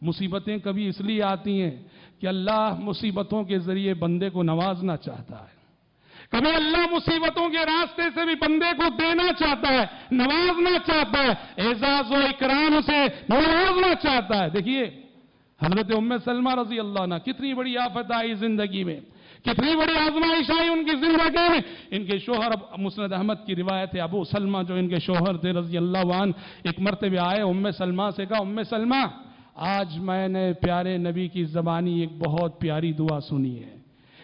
مصیبتیں کبھی اس لیے آتی ہیں کہ اللہ مصیبتوں کے ذریعے بندے کو نوازنا چاہتا ہے، کبھی اللہ مصیبتوں کے راستے سے بھی بندے کو دینا چاہتا ہے، نوازنا چاہتا ہے، اعزاز و اکرام سے نوازنا چاہتا ہے۔ دیکھیے حضرت ام سلمہ رضی اللہ عنہ، کتنی بڑی آفت آئی زندگی میں، کتنی بڑی آزمائش آئی ان کی زندگی میں۔ ان کے شوہر، مسند احمد کی روایت ہے، ابو سلمہ جو ان کے شوہر تھے رضی اللہ عنہ، ایک مرتبہ آئے ام سلمہ سے کہا، ام سلمہ آج میں نے پیارے نبی کی زبانی ایک بہت پیاری دعا سنی ہے،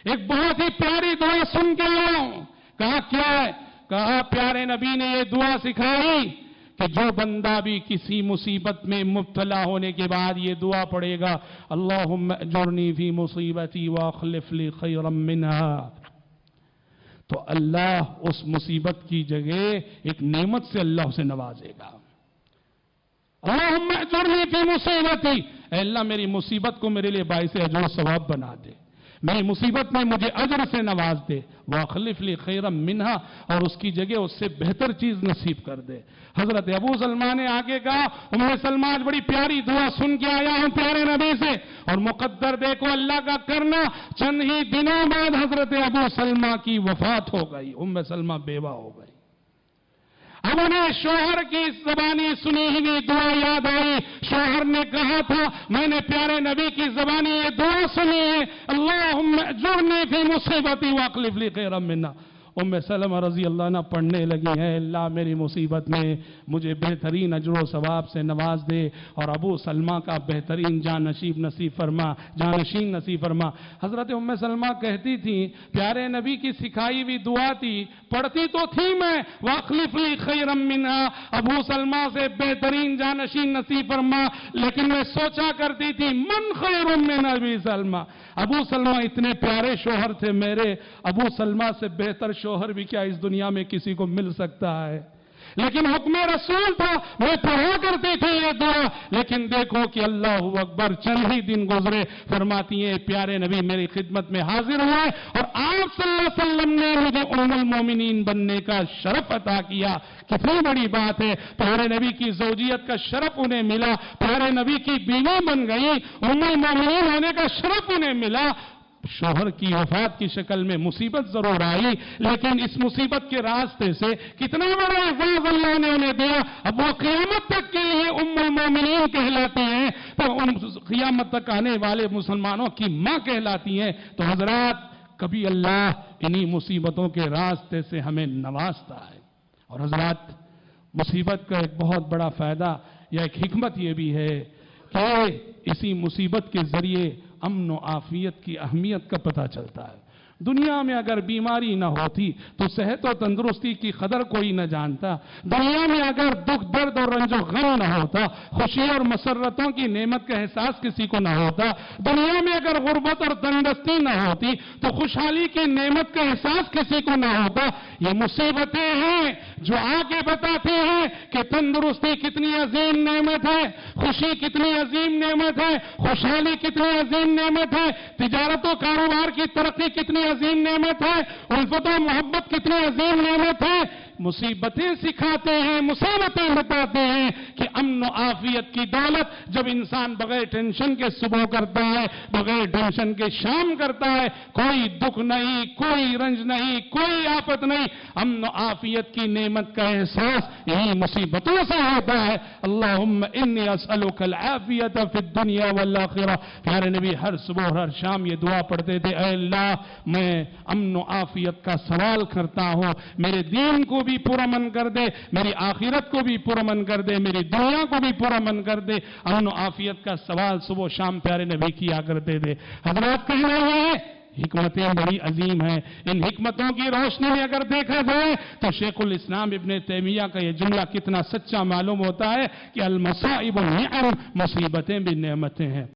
ایک بہت ہی پیاری دعا سن کے آیا ہوں۔ کہا کیا ہے؟ کہا پیارے نبی نے یہ دعا سکھائی کہ جو بندہ بھی کسی مصیبت میں مبتلا ہونے کے بعد یہ دعا پڑھے گا، اللہم اجرنی فی مصیبتی واخلف لی خیرا منہا، تو اللہ اس مصیبت کی جگہ ایک نعمت سے اللہ اسے نوازے گا۔ اللہم اجرنی فی مصیبتی، اے اللہ میری مصیبت کو میرے لیے باعث اجر و ثواب بنا دے، میری مصیبت میں مجھے اجر سے نواز دے، واخلف لی خیرا منہا، اور اس کی جگہ اس سے بہتر چیز نصیب کر دے۔ حضرت ابو سلمہ نے آگے کہا، ام سلمہ آج بڑی پیاری دعا سن کے آیا ہوں پیارے نبی سے، اور مقدر دیکھو اللہ کا کرنا، چند ہی دنوں بعد حضرت ابو سلمہ کی وفات ہو گئی، ام سلمہ بیوہ ہو گئی۔ اب انہیں شوہر کی زبانی سنی ہوئی دعا یاد آئی، شوہر نے کہا تھا میں نے پیارے نبی کی زبانی یہ دعا سنی ہے، اللہم اجرنی فی مصیبتی واخلف لی خیرا منہا۔ ام سلمہ رضی اللہ عنہ پڑھنے لگی ہیں، اللہ میری مصیبت میں مجھے بہترین اجر و ثواب سے نواز دے، اور ابو سلمہ کا بہترین جانشین نصیب فرما۔ حضرت ام سلمہ کہتی تھی پیارے نبی کی سکھائی ہوئی دعا تھی، پڑھتی تو تھی میں واخلف لی خیرا منہا، ابو سلمہ سے بہترین جانشین نصیب فرما، لیکن میں سوچا کرتی تھی من خیر من ابی سلمہ، ابو سلمہ اتنے پیارے شوہر تھے میرے، ابو سلمہ سے بہتر شوہر بھی کیا اس دنیا میں کسی کو مل سکتا ہے؟ لیکن حکم رسول تھا، میں پڑھا کرتی تھی یہ دعا، لیکن دیکھو کہ اللہ اکبر، چند ہی دن گزرے، فرماتی ہیں پیارے نبی میری خدمت میں حاضر ہوئے، اور آپ صلی اللہ علیہ وسلم نے مجھے ام المومنین بننے کا شرف عطا کیا۔ کتنی بڑی بات ہے، پیارے نبی کی زوجیت کا شرف انہیں ملا، پیارے نبی کی بیوی بن گئی، ام المومنین ہونے کا شرف انہیں ملا۔ شوہر کی وفات کی شکل میں مصیبت ضرور آئی، لیکن اس مصیبت کے راستے سے کتنا بڑا اعزاز اللہ نے انہیں دیا، اب وہ قیامت تک کے لیے ام المومنین کہلاتی ہیں، تو ان قیامت تک آنے والے مسلمانوں کی ماں کہلاتی ہیں۔ تو حضرات کبھی اللہ انہی مصیبتوں کے راستے سے ہمیں نوازتا ہے، اور حضرات مصیبت کا ایک بہت بڑا فائدہ یا ایک حکمت یہ بھی ہے کہ اسی مصیبت کے ذریعے امن و عافیت کی اہمیت کا پتہ چلتا ہے۔ دنیا میں اگر بیماری نہ ہوتی تو صحت و تندرستی کی قدر کوئی نہ جانتا، دنیا میں اگر دکھ درد اور رنج و غم نہ ہوتا، خوشی اور مسرتوں کی نعمت کا احساس کسی کو نہ ہوتا، دنیا میں اگر غربت اور تندرستی نہ ہوتی تو خوشحالی کی نعمت کا احساس کسی کو نہ ہوتا۔ یہ مصیبتیں ہیں جو آگے بتاتے ہیں کہ تندرستی کتنی عظیم نعمت ہے، خوشی کتنی عظیم نعمت ہے، خوشحالی کتنی عظیم نعمت ہے، تجارت و کاروبار کی ترقی کتنی عظیم نعمت ہے، الفت و محبت کتنی عظیم نعمت ہے۔ مصیبتیں سکھاتے ہیں، مصیبتیں بتاتے ہیں کہ امن و عافیت کی دولت جب انسان بغیر ٹینشن کے صبح کرتا ہے، بغیر ٹینشن کے شام کرتا ہے، کوئی دکھ نہیں، کوئی رنج نہیں، کوئی آفت نہیں، امن و عافیت کی نعمت کا احساس یہی مصیبتوں سے ہوتا ہے۔ اللہم انی اسألک العافیت فی الدنیا والآخرہ، پیارے نبی ہر صبح ہر شام یہ دعا پڑھتے تھے، اے اللہ میں امن و عافیت کا سوال کرتا ہوں، میرے دین کو بھی پرامن کر دے، میری آخرت کو بھی پرامن کر دے، میری دنیا کو بھی پرامن کر دے۔ امن و عافیت کا سوال صبح و شام پیارے نبی کیا کرتے تھے۔ حضرات کہہ رہے ہیں حکمتیں بڑی عظیم ہیں، ان حکمتوں کی روشنی میں اگر دیکھا جائے تو شیخ الاسلام ابن تیمیہ کا یہ جملہ کتنا سچا معلوم ہوتا ہے کہ المصائب نعم، مصیبتیں بھی نعمتیں ہیں۔